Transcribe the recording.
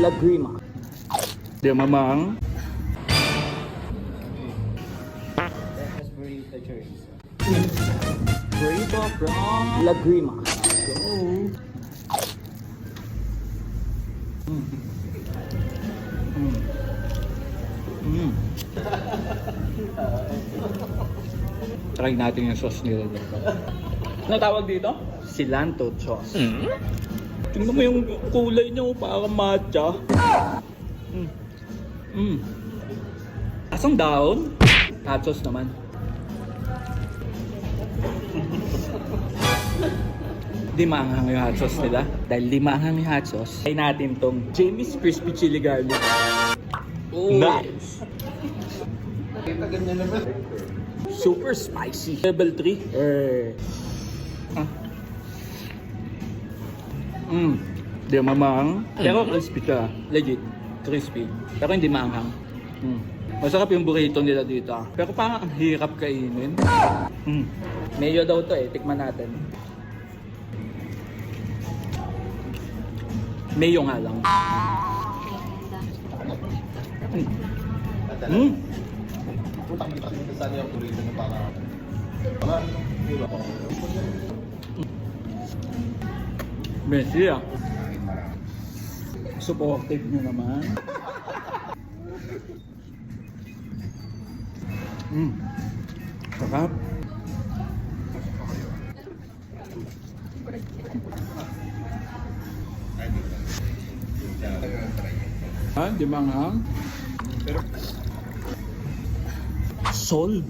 Lagrima. Di mamang. Burrito from Lagrima. Go. Try natin yung sauce nila dito. Ano tawag dito? Cilantro sauce. Tingnan mo yung kulay niya, parang matcha. Asang daon? Hot sauce naman. Di maanghang yung hot sauce nila. Dahil di maanghang yung hot sauce, ay natin tong Jamie's Crispy Chili Garlic. Oh. Nice! Super spicy. Level 3. Di mamang. Pero crispy siya. Legit. Crispy. Pero hindi maanghang. Masarap yung burrito nila dito. Pero parang ang hirap kainin. Mayo daw to eh. Tikman natin. Mayo nga lang. Messi ah. Supportive nyo naman. Sarap. Di manghang. Solve.